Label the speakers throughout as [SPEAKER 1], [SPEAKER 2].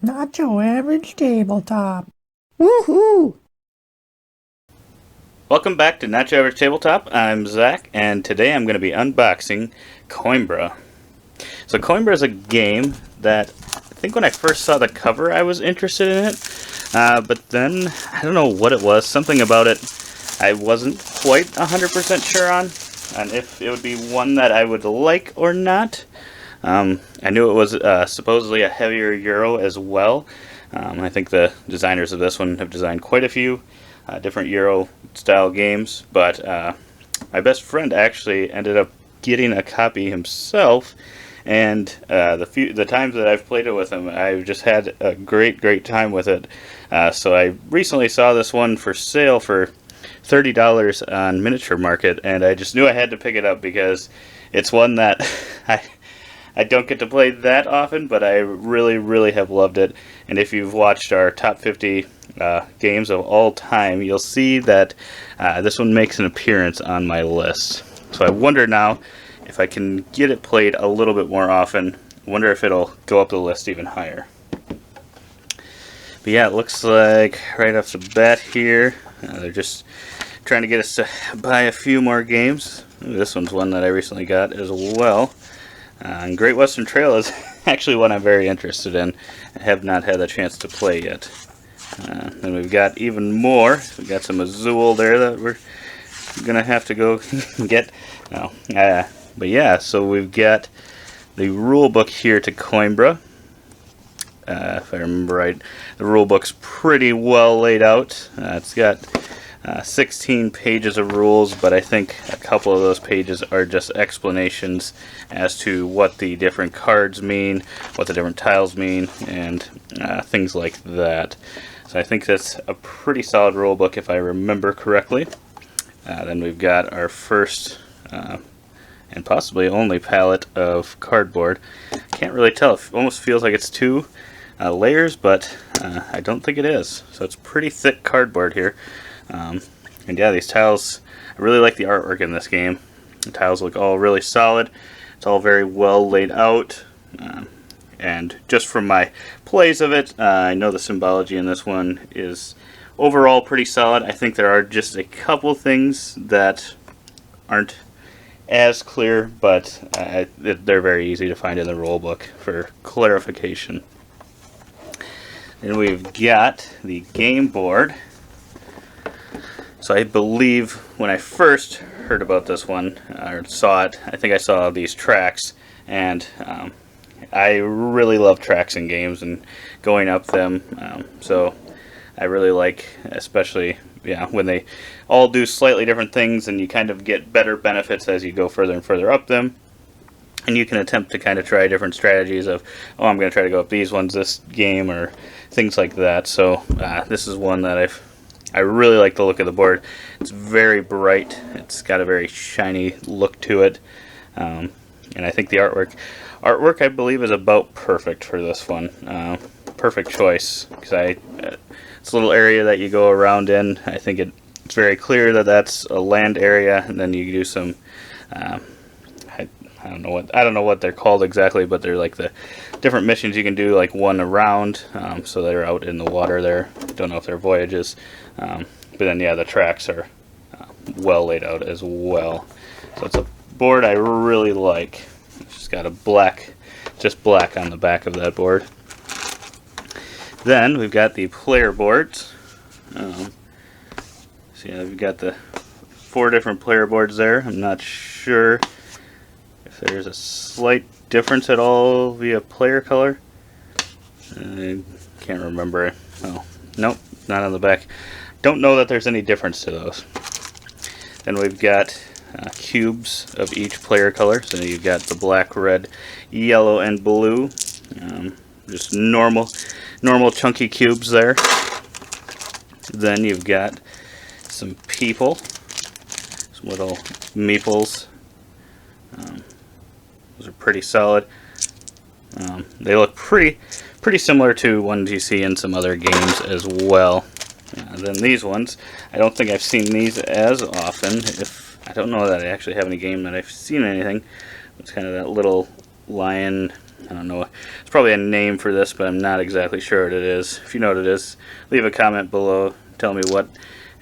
[SPEAKER 1] Not your average tabletop. Woohoo!
[SPEAKER 2] Welcome back to Not Your Average Tabletop. I'm Zach, and today I'm going to be unboxing Coimbra. So Coimbra is a game that I think when I first saw the cover I was interested in it, but then I don't know what it was, something about it I wasn't quite 100% sure on if it would be one that I would like or not. I knew it was supposedly a heavier Euro as well. I think the designers of this one have designed quite a few different Euro style games, but my best friend actually ended up getting a copy himself, and the times that I've played it with him, I've just had a great time with it. So I recently saw this one for sale for $30 on Miniature Market, and I just knew I had to pick it up because it's one that I don't get to play that often, but I really have loved it. And if you've watched our top 50 games of all time, you'll see that this one makes an appearance on my list. So I wonder now if I can get it played a little bit more often. I wonder if it'll go up the list even higher. But yeah, it looks like right off the bat here, they're just trying to get us to buy a few more games. Ooh, this one's one that I recently got as well. And Great Western Trail is actually one I'm very interested in. I have not had a chance to play yet. Then we've got even more. We've got some Azul there that we're going to have to go get. No. But yeah, so we've got the rule book here to Coimbra. If I remember right, the rule book's pretty well laid out. It's got 16 pages of rules, but I think a couple of those pages are just explanations as to what the different cards mean, what the different tiles mean, and things like that. So I think that's a pretty solid rule book if I remember correctly. Then we've got our first and possibly only palette of cardboard. Can't really tell. It almost feels like it's two layers, but I don't think it is. So it's pretty thick cardboard here. And yeah, these tiles, I really like the artwork in this game. The tiles look all really solid. It's all very well laid out. And just from my plays of it, I know the symbology in this one is overall pretty solid. I think there are just a couple things that aren't as clear, but they're very easy to find in the rule book for clarification. Then we've got the game board. So I believe when I first heard about this one, or saw it, I think I saw these tracks, and I really love tracks in games and going up them. So I really like, especially when they all do slightly different things, and you kind of get better benefits as you go further and further up them. And you can attempt to kind of try different strategies of, oh, I'm going to try to go up these ones this game, or things like that. So this is one that I really like the look of the board. It's very bright. It's got a very shiny look to it. And I think the artwork I believe is about perfect for this one. Perfect choice, because it's a little area that you go around in. I think it's very clear that that's a land area, and then you do some I don't know what they're called exactly, but they're like the different missions you can do, like one around, so they're out in the water there. Don't know if they're voyages, but then yeah, the tracks are well laid out as well. So it's a board I really like. It's just got just black on the back of that board. Then we've got the player boards. So yeah, we've got the 4 different player boards there. I'm not sure if there's a slight difference at all via player color. I can't remember. Oh, nope, not on the back. Don't know that there's any difference to those. Then we've got cubes of each player color. So you've got the black, red, yellow, and blue. Just normal chunky cubes there. Then you've got some people, some little meeples. Those are pretty solid. They look pretty similar to ones you see in some other games as well. Then these ones, I don't think I've seen these as often. I don't know that I actually have any game that I've seen anything. It's kind of that little lion I don't know. It's probably a name for this, but I'm not exactly sure what it is. If you know what it is, leave a comment below. Tell me what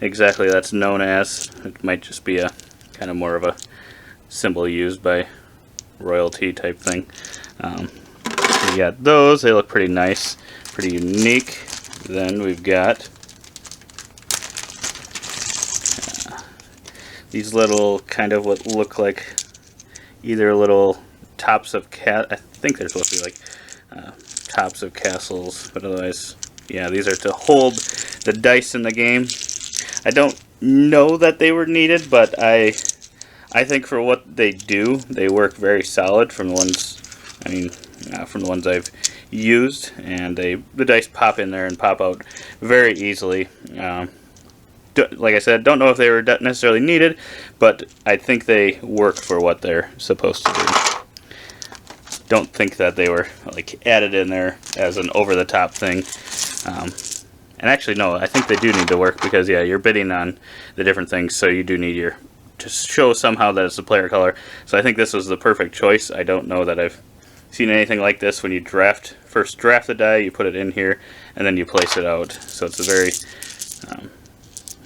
[SPEAKER 2] exactly that's known as. It might just be a kind of more of a symbol used by royalty type thing. We got those. They look pretty nice, pretty unique. Then we've got these little kind of what look like either little tops of I think they're supposed to be like tops of castles, but otherwise, yeah, these are to hold the dice in the game. I don't know that they were needed, but I think for what they do, they work very solid from the ones, I mean, from the ones I've used, and the dice pop in there and pop out very easily. Like I said, don't know if they were necessarily needed, but I think they work for what they're supposed to do. Don't think that they were like added in there as an over-the-top thing. And actually, no, I think they do need to work because, yeah, you're bidding on the different things, so you do need to show somehow that it's a player color. So I think this was the perfect choice. I don't know that I've seen anything like this. When you first draft the die, you put it in here, and then you place it out. So it's a very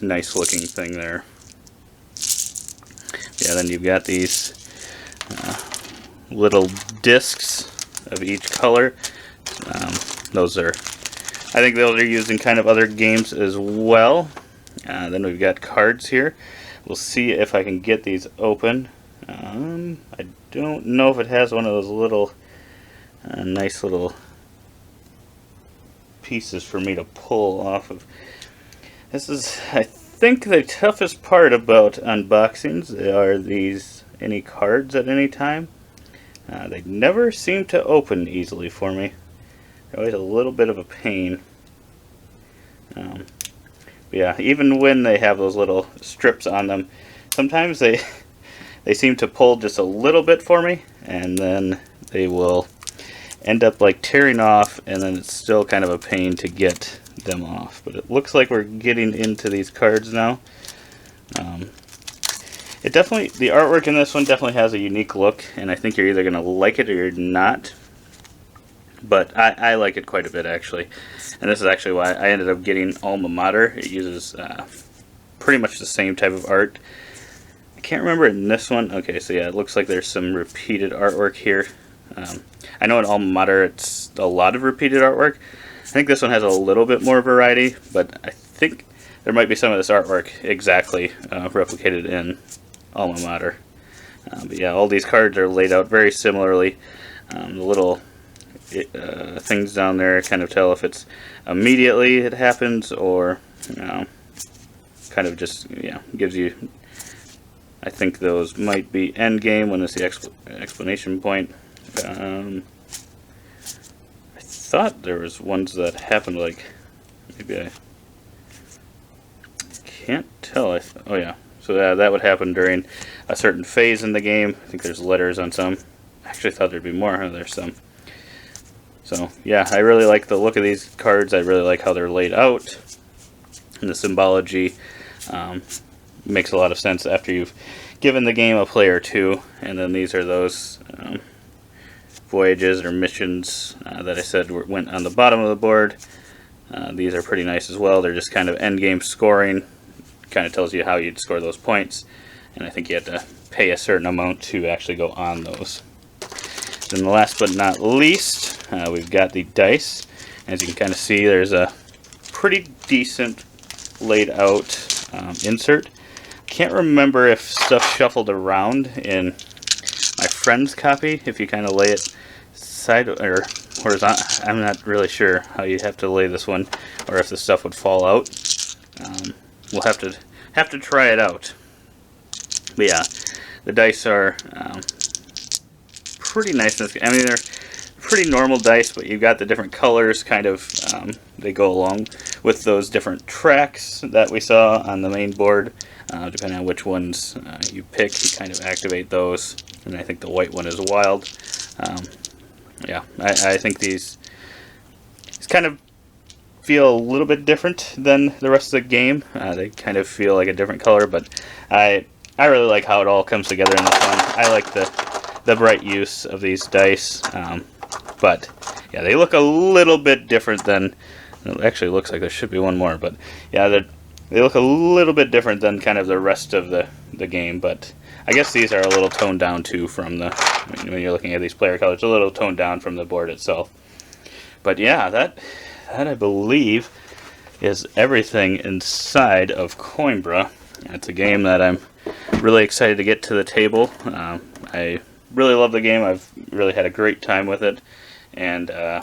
[SPEAKER 2] nice looking thing there. Yeah, then you've got these little discs of each color. Those are, I think those are used in kind of other games as well. Then we've got cards here. We'll see if I can get these open. I don't know if it has one of those little nice little pieces for me to pull off of. This is, I think, the toughest part about unboxings are any cards at any time. They never seem to open easily for me. They're always a little bit of a pain. Yeah, even when they have those little strips on them, sometimes they seem to pull just a little bit for me, and then they will end up like tearing off, and then it's still kind of a pain to get them off. But it looks like we're getting into these cards now. The artwork in this one definitely has a unique look, and I think you're either going to like it or you're not. But I like it quite a bit, actually. And this is actually why I ended up getting Alma Mater. It uses pretty much the same type of art. I can't remember in this one. Okay, so yeah, it looks like there's some repeated artwork here. I know in Alma Mater it's a lot of repeated artwork. I think this one has a little bit more variety, but I think there might be some of this artwork exactly replicated in Alma Mater. But yeah, all these cards are laid out very similarly. The little things down there kind of tell if it's immediately it happens or kind of just, yeah, gives you, I think those might be end game when it's the explanation point. I thought there was ones that happened like, maybe I can't tell. Oh yeah, so that would happen during a certain phase in the game. I think there's letters on some. I actually thought there'd be more. There's some. So yeah, I really like the look of these cards. I really like how they're laid out, and the symbology makes a lot of sense after you've given the game a play or two. And then these are those voyages or missions that I said went on the bottom of the board. These are pretty nice as well. They're just kind of end game scoring. Kind of tells you how you'd score those points, and I think you have to pay a certain amount to actually go on those. Then the last but not least, we've got the dice. As you can kind of see, there's a pretty decent laid out insert. Can't remember if stuff shuffled around in my friend's copy, if you kind of lay it side or horizontal. I'm not really sure how you have to lay this one, or if the stuff would fall out. We'll have to try it out. But yeah, the dice are pretty nice. I mean, they're pretty normal dice, but you've got the different colors kind of, they go along with those different tracks that we saw on the main board. Depending on which ones you pick, you kind of activate those. And I think the white one is wild. Yeah, I think these kind of feel a little bit different than the rest of the game. They kind of feel like a different color, but I really like how it all comes together in this one. I like the bright use of these dice. But yeah, they look a little bit different than. It actually looks like there should be one more, but yeah, they look a little bit different than kind of the rest of the game. But I guess these are a little toned down too from the, when you're looking at these player colors, a little toned down from the board itself. But yeah, that I believe is everything inside of Coimbra. It's a game that I'm really excited to get to the table. I really love the game. I've really had a great time with it, and I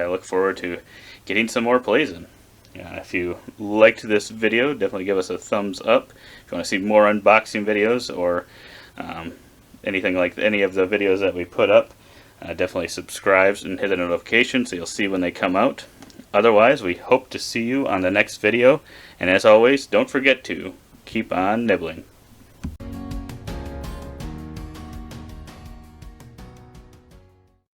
[SPEAKER 2] look forward to getting some more plays in. If you liked this video, definitely give us a thumbs up. If you want to see more unboxing videos or anything like any of the videos that we put up, definitely subscribe and hit the notification so you'll see when they come out. Otherwise, we hope to see you on the next video, and as always, don't forget to keep on nibbling.